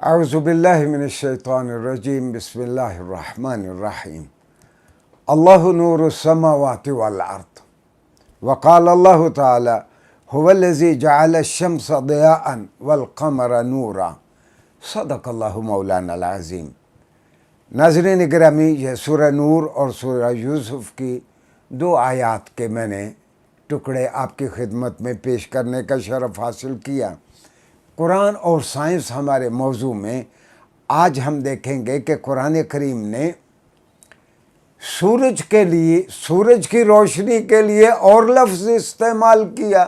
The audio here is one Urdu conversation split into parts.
اعوذ باللہ من الشیطان الرجیم بسم اللہ الرحمن الرحیم اللہ نور السماوات والارض وقال اللہ تعالی هو الذی جعل الشمس ضیاء والقمر نورا صدق اللہ مولانا العظیم۔ ناظرین گرامی، یہ سورہ نور اور سورہ یوسف کی دو آیات کے میں نے ٹکڑے آپ کی خدمت میں پیش کرنے کا شرف حاصل کیا۔ قرآن اور سائنس ہمارے موضوع میں آج ہم دیکھیں گے کہ قرآن کریم نے سورج کی روشنی کے لیے اور لفظ استعمال کیا،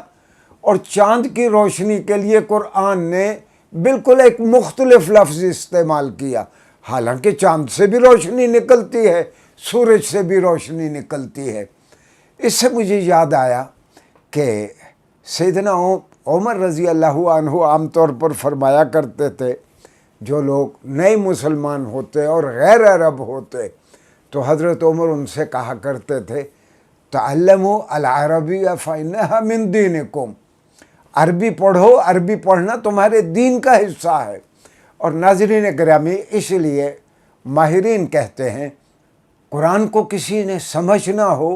اور چاند کی روشنی کے لیے قرآن نے بالکل ایک مختلف لفظ استعمال کیا۔ حالانکہ چاند سے بھی روشنی نکلتی ہے، سورج سے بھی روشنی نکلتی ہے۔ اس سے مجھے یاد آیا کہ سیدنا عمر رضی اللہ عنہ عام طور پر فرمایا کرتے تھے، جو لوگ نئے مسلمان ہوتے اور غیر عرب ہوتے تو حضرت عمر ان سے کہا کرتے تھے، تعلموا العربیہ فإنها من دینکم، عربی پڑھو، عربی پڑھنا تمہارے دین کا حصہ ہے۔ اور ناظرین گرامی، اس لیے ماہرین کہتے ہیں قرآن کو کسی نے سمجھنا ہو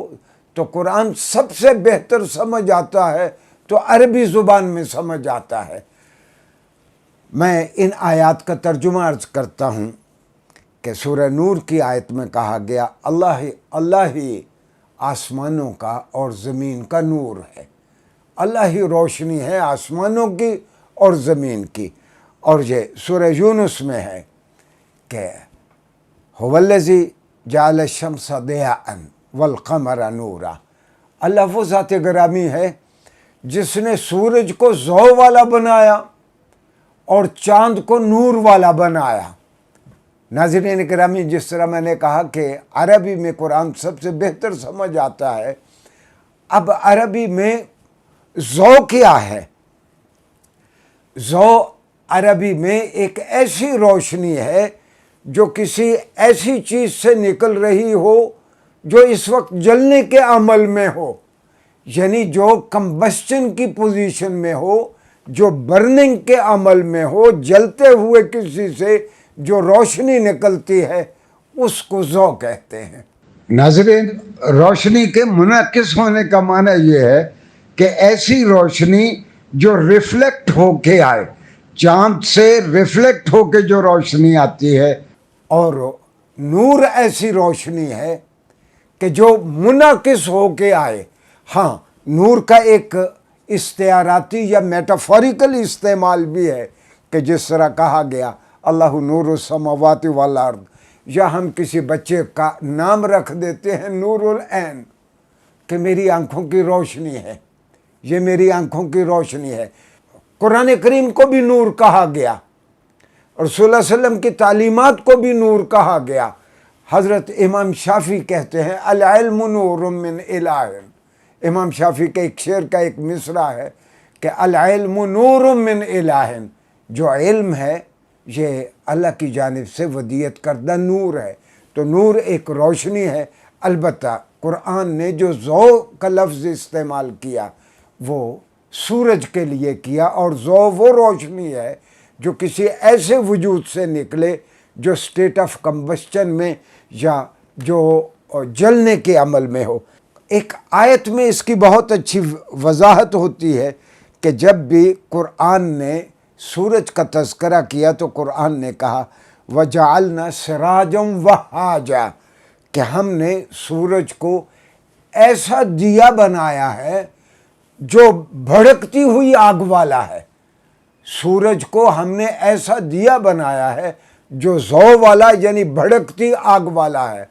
تو قرآن سب سے بہتر سمجھ آتا ہے تو عربی زبان میں سمجھ آتا ہے۔ میں ان آیات کا ترجمہ عرض کرتا ہوں کہ سورہ نور کی آیت میں کہا گیا، اللہ ہی آسمانوں کا اور زمین کا نور ہے۔ اللہ ہی روشنی ہے آسمانوں کی اور زمین کی۔ اور یہ سورہ یونس میں ہے کہ هو الذی جعل الشمس ضیاء والقمر نورا، اللہ وہ ذات گرامی ہے جس نے سورج کو ضوء والا بنایا اور چاند کو نور والا بنایا۔ ناظرین گرامی، جس طرح میں نے کہا کہ عربی میں قرآن سب سے بہتر سمجھ آتا ہے، اب عربی میں ضوء کیا ہے؟ ضوء عربی میں ایک ایسی روشنی ہے جو کسی ایسی چیز سے نکل رہی ہو جو اس وقت جلنے کے عمل میں ہو، یعنی جو کمبسچن کی پوزیشن میں ہو، جو برننگ کے عمل میں ہو، جلتے ہوئے کسی سے جو روشنی نکلتی ہے اس کو ضوء کہتے ہیں۔ ناظرین، روشنی کے منعکس ہونے کا معنی یہ ہے کہ ایسی روشنی جو ریفلیکٹ ہو کے آئے، چاند سے ریفلیکٹ ہو کے جو روشنی آتی ہے، اور نور ایسی روشنی ہے کہ جو منعکس ہو کے آئے۔ ہاں، نور کا ایک استعاراتی یا میٹافوریکل استعمال بھی ہے کہ جس طرح کہا گیا اللہ نور السماوات والارض، یا ہم کسی بچے کا نام رکھ دیتے ہیں نور العین، کہ میری آنکھوں کی روشنی ہے، یہ میری آنکھوں کی روشنی ہے۔ قرآن کریم کو بھی نور کہا گیا، اور صلی اللہ علیہ وسلم کی تعلیمات کو بھی نور کہا گیا۔ حضرت امام شافعی کہتے ہیں العلم نور من الہ، امام شافعی کے ایک شعر کا ایک مصرع ہے کہ العلم نور من الہ، جو علم ہے یہ اللہ کی جانب سے ودیعت کردہ نور ہے۔ تو نور ایک روشنی ہے۔ البتہ قرآن نے جو ضوء کا لفظ استعمال کیا وہ سورج کے لیے کیا، اور ضوء وہ روشنی ہے جو کسی ایسے وجود سے نکلے جو اسٹیٹ آف کمبسچن میں یا جو جلنے کے عمل میں ہو۔ ایک آیت میں اس کی بہت اچھی وضاحت ہوتی ہے کہ جب بھی قرآن نے سورج کا تذکرہ کیا تو قرآن نے کہا وَجَعَلْنَا سِرَاجًا وَهَّاجًا، کہ ہم نے سورج کو ایسا دیا بنایا ہے جو بھڑکتی ہوئی آگ والا ہے۔ سورج کو ہم نے ایسا دیا بنایا ہے جو ضوء والا یعنی بھڑکتی آگ والا ہے،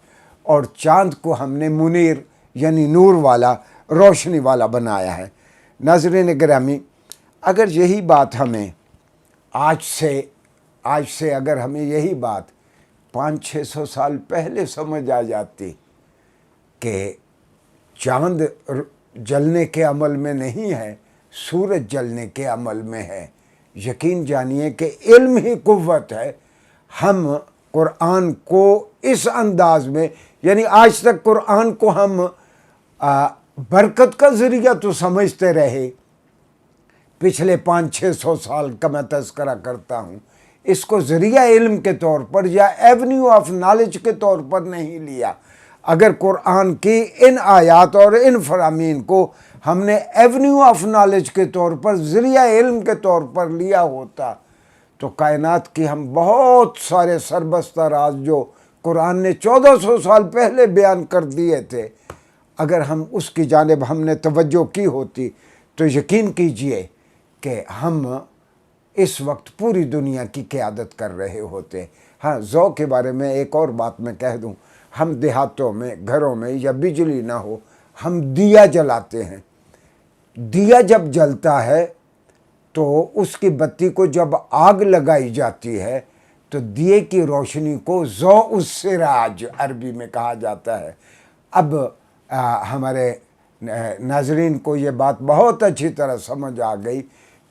اور چاند کو ہم نے منیر یعنی نور والا، روشنی والا بنایا ہے۔ ناظرین گرامی، اگر یہی بات ہمیں آج سے اگر ہمیں یہی بات 500-600 سال پہلے سمجھ آ جاتی کہ چاند جلنے کے عمل میں نہیں ہے، سورج جلنے کے عمل میں ہے، یقین جانیے کہ علم ہی قوت ہے۔ ہم قرآن کو اس انداز میں، یعنی آج تک قرآن کو ہم برکت کا ذریعہ تو سمجھتے رہے، پچھلے 500-600 سال کا میں تذکرہ کرتا ہوں، اس کو ذریعہ علم کے طور پر یا ایونیو آف نالج کے طور پر نہیں لیا۔ اگر قرآن کی ان آیات اور ان فرامین کو ہم نے ایونیو آف نالج کے طور پر، ذریعہ علم کے طور پر لیا ہوتا تو کائنات کی ہم بہت سارے سربستہ راز جو قرآن نے 1400 سال پہلے بیان کر دیے تھے، اگر ہم اس کی جانب ہم نے توجہ کی ہوتی تو یقین کیجئے کہ ہم اس وقت پوری دنیا کی قیادت کر رہے ہوتے۔ ہاں، ذوق کے بارے میں ایک اور بات میں کہہ دوں، ہم دیہاتوں میں گھروں میں یا بجلی نہ ہو ہم دیا جلاتے ہیں۔ دیا جب جلتا ہے تو اس کی بتی کو جب آگ لگائی جاتی ہے تو دیے کی روشنی کو ضوء السراج عربی میں کہا جاتا ہے۔ اب ہمارے ناظرین کو یہ بات بہت اچھی طرح سمجھ آ گئی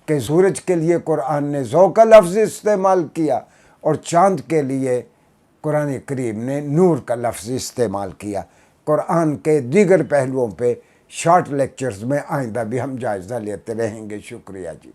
کہ سورج کے لیے قرآن نے ضوء کا لفظ استعمال کیا اور چاند کے لیے قرآن کریم نے نور کا لفظ استعمال کیا۔ قرآن کے دیگر پہلوؤں پہ شارٹ لیکچرز میں آئندہ بھی ہم جائزہ لیتے رہیں گے۔ شکریہ جی۔